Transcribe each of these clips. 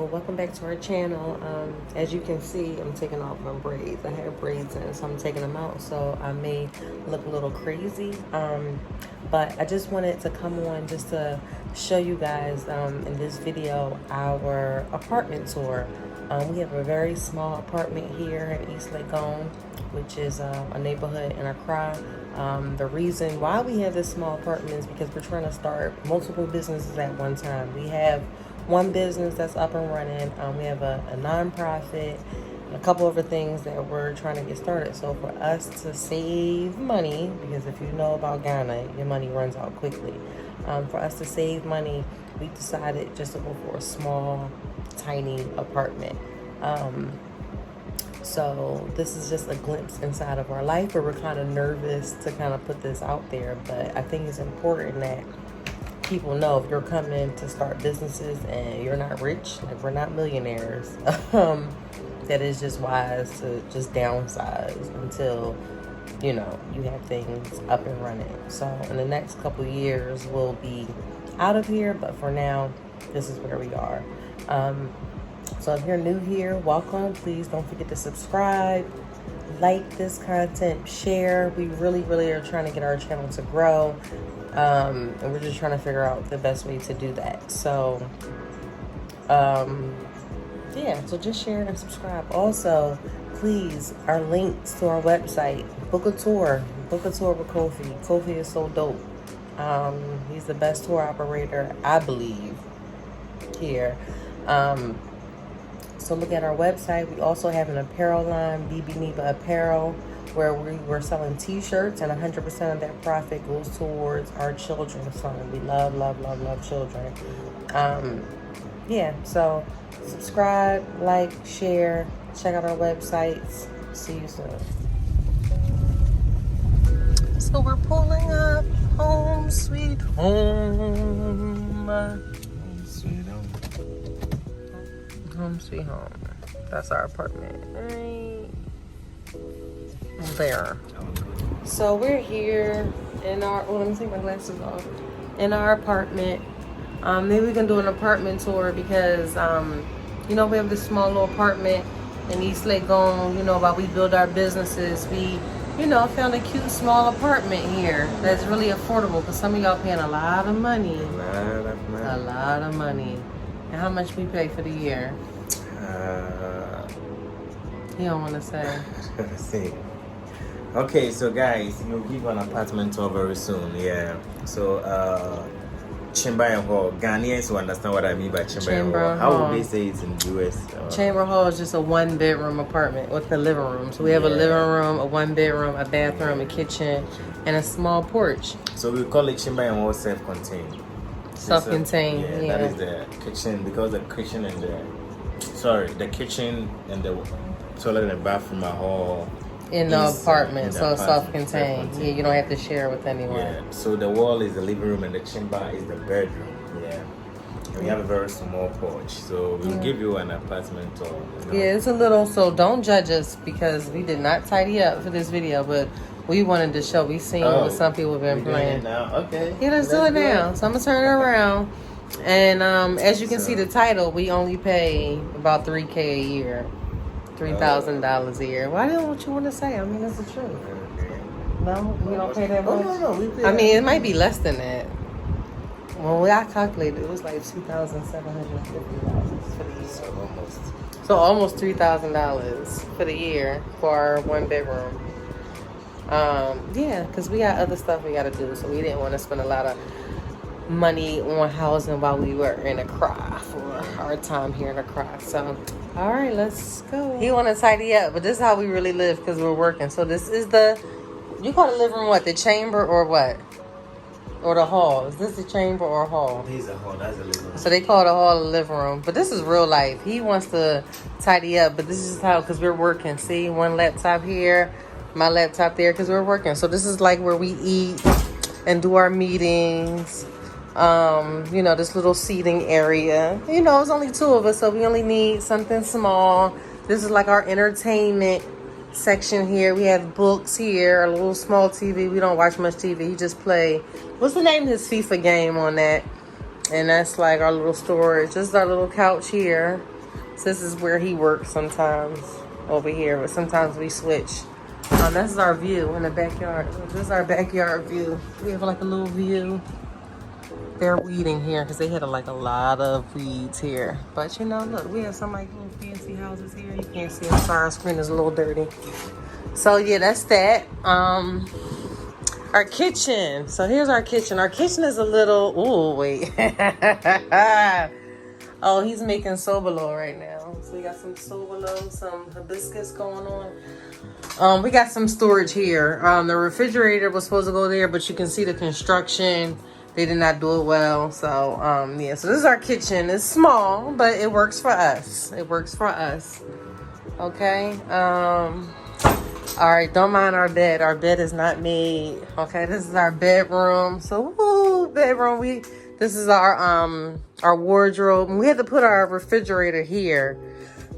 So welcome back to our channel. As you can see, I'm taking off my braids. I have braids in, so I'm taking them out, so I may look a little crazy, but I just wanted to come on just to show you guys in this video our apartment tour. We have a very small apartment here in East Legon, which is a neighborhood in Accra. The reason why we have this small apartment is because we're trying to start multiple businesses at one time. We have one business that's up and running. We have a nonprofit, and a couple other things that we're trying to get started. So for us to save money, because if you know about Ghana, your money runs out quickly. For us to save money, we decided just to go for a small, tiny apartment. So this is just a glimpse inside of our life, but we're kind of nervous to kind of put this out there. But I think it's important that people know if you're coming to start businesses and you're not rich, like we're not millionaires, that it's just wise to just downsize until, you know, you have things up and running. So in the next couple years, we'll be out of here, but for now, this is where we are. So if you're new here, welcome. Please don't forget to subscribe, like this content, share. We really are trying to get our channel to grow. And we're just trying to figure out the best way to do that. So, yeah, so just share and subscribe. Also, please, our links to our website, book a tour with Kofi. Kofi is so dope. He's the best tour operator, I believe, here. So look at our website. We also have an apparel line, BB Neba Apparel, where we're selling t-shirts, and 100% of that profit goes towards our children's fund. We love children. Yeah, so subscribe, like, share, check out our websites. See you soon. So we're pulling up home sweet home. Home sweet home. That's our apartment right there. So we're here in our, let me take my glasses off, in our apartment. Maybe we can do an apartment tour because you know, we have this small little apartment in East Legon. You know, while we build our businesses, we, you know, found a cute small apartment here that's really affordable, because some of y'all paying a lot of money. A lot of money. And how much we pay for the year? You don't want to say. Let's see. Okay, so guys, you'll give an apartment tour very soon. Yeah. So, Chamber Hall. Ghanaians will understand what I mean by Chamber Hall. How would they say it in the US? Chamber Hall is just a 1-bedroom apartment with a living room. So we have a living room, a 1-bedroom, a bathroom, a kitchen, and a small porch. So we call it Chamber Hall self-contained. Self-contained, yeah. That is the kitchen, because the kitchen and the kitchen and the toilet and bathroom are all in the apartment, so self-contained. Yeah, you don't have to share with anyone. Yeah. So the wall is the living room and the chamber is the bedroom. Yeah. And we have a very small porch, so we'll give you an apartment tour. You know? Yeah, it's a little, so don't judge us because we did not tidy up for this video, but we wanted to show. We seen what some people have been playing. Now? Okay. Yeah, let's do it now. So I'm gonna turn it around. And as you can see the title, we only pay about $3,000 a year. $3,000 a year. Why don't you want to say? I mean, it's the truth. No, we don't pay that much. No, we pay. I mean, it might be less than that. Well, I calculated, it was like $2,750 for the year. So almost $3,000 for the year for our 1-bedroom. Yeah, because we got other stuff we got to do, so we didn't want to spend a lot of money on housing while we were in Accra for our time here in Accra. So, all right, let's go. He want to tidy up, but this is how we really live because we're working. So this is the, you call the living room what? The chamber or what? Or the hall? Is this the chamber or hall? This is a hall. That's a living room. So they call the hall the living room, but this is real life. He wants to tidy up, but this is how, because we're working. See, one laptop here, my laptop there, because we're working. So this is like where we eat and do our meetings. You know, this little seating area. You know, it's only 2 of us, so we only need something small. This is like our entertainment section here. We have books here, a little small TV. We don't watch much TV. You just play. What's the name of his FIFA game on that? And that's like our little storage. This is our little couch here. So this is where he works sometimes over here, but sometimes we switch. This is our view in the backyard. This is our backyard view. We have like a little view. They're weeding here because they had like a lot of weeds here. But you know, look, we have some like little fancy houses here. You can't see. I'm sorry, our screen is a little dirty. So yeah, that's that. Our kitchen. So here's our kitchen. Our kitchen is a little. Oh wait. Oh, he's making sobolo right now. So we got some sobolo, some hibiscus going on. We got some storage here. The refrigerator was supposed to go there, but you can see the construction. They did not do it well. So yeah. So this is our kitchen. It's small, but it works for us. It works for us. Okay. All right, don't mind our bed. Our bed is not made. Okay, this is our bedroom. So, woo, bedroom. This is our wardrobe. We had to put our refrigerator here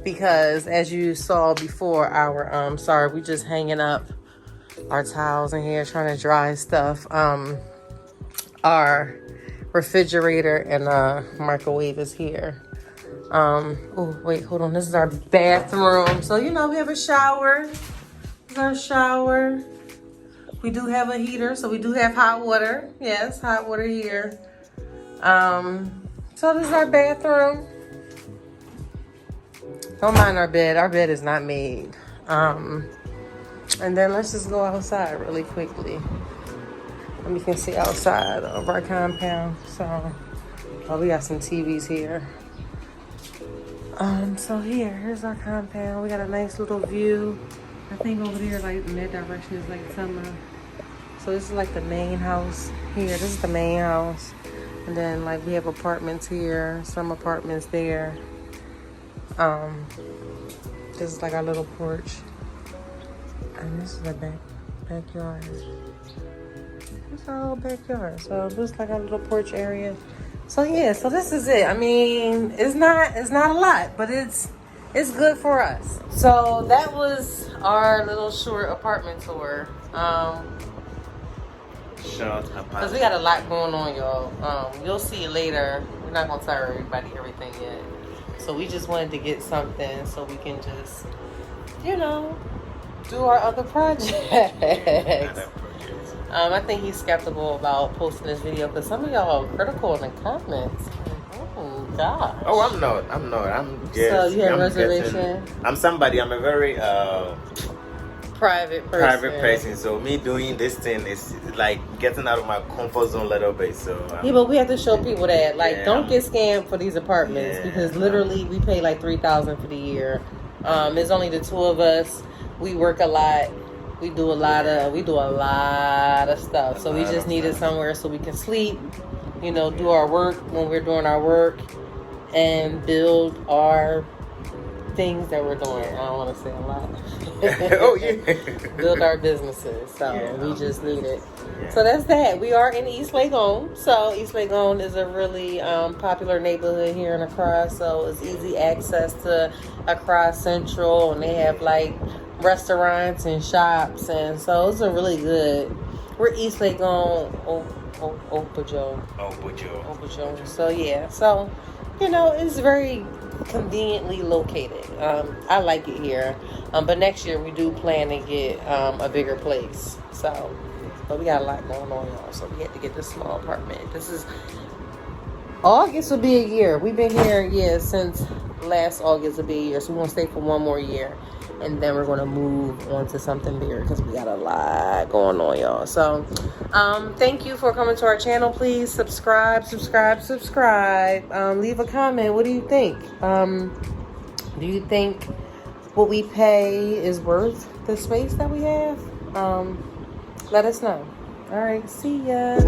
because, as you saw before, our sorry, we just hanging up our towels in here, trying to dry stuff. Our refrigerator and microwave is here. Oh wait, hold on. This is our bathroom. So you know we have a shower. Our shower. We do have a heater, so we do have hot water. Yes, hot water here. So this is our bathroom. Don't mind our bed. Our bed is not made. And then let's just go outside really quickly. And we can see outside of our compound. So we got some TVs here. So here's our compound. We got a nice little view. I think over there, like in that direction, is like summer. So this is like the main house here. This is the main house. And then like we have apartments here, some apartments there. This is like our little porch. And this is the backyard. This is our little backyard. So this is like our little porch area. So yeah, so this is it. I mean, it's not a lot, but it's good for us. So that was our little short apartment tour. Because we got a lot going on, y'all. You'll see it later. We're not going to tell everybody everything yet. So we just wanted to get something so we can just, you know, do our other projects. I think he's skeptical about posting this video because some of y'all are critical in the comments. Oh, gosh. Oh, I'm not. I'm just. So you have a reservation? I'm somebody. I'm a very private person. So me doing this thing is like getting out of my comfort zone a little bit. So yeah, but we have to show people that don't get scammed for these apartments because literally we pay like $3,000 for the year. It's only the two of us. We work a lot. We do a lot of stuff. So we just needed somewhere so we can sleep, you know, do our work when we're doing our work and build our things that we're doing. I don't want to say a lot. Oh yeah. Build our businesses. So we just need it. So that's that. We are in East Legon. So East Legon is a really popular neighborhood here in Accra. So it's easy access to Accra Central, and they have like restaurants and shops, and so it's a really good. We're East Legon, Obujo. So yeah, so you know it's very conveniently located. I like it here, but next year we do plan to get a bigger place. So, but we got a lot going on, y'all. So we had to get this small apartment. This is August will be a year. We've been here, since last August will be a year. So we're gonna stay for one more year. And then we're going to move on to something bigger because we got a lot going on, y'all. So, thank you for coming to our channel. Please subscribe. Leave a comment. What do you think? Do you think what we pay is worth the space that we have? Let us know. All right. See ya.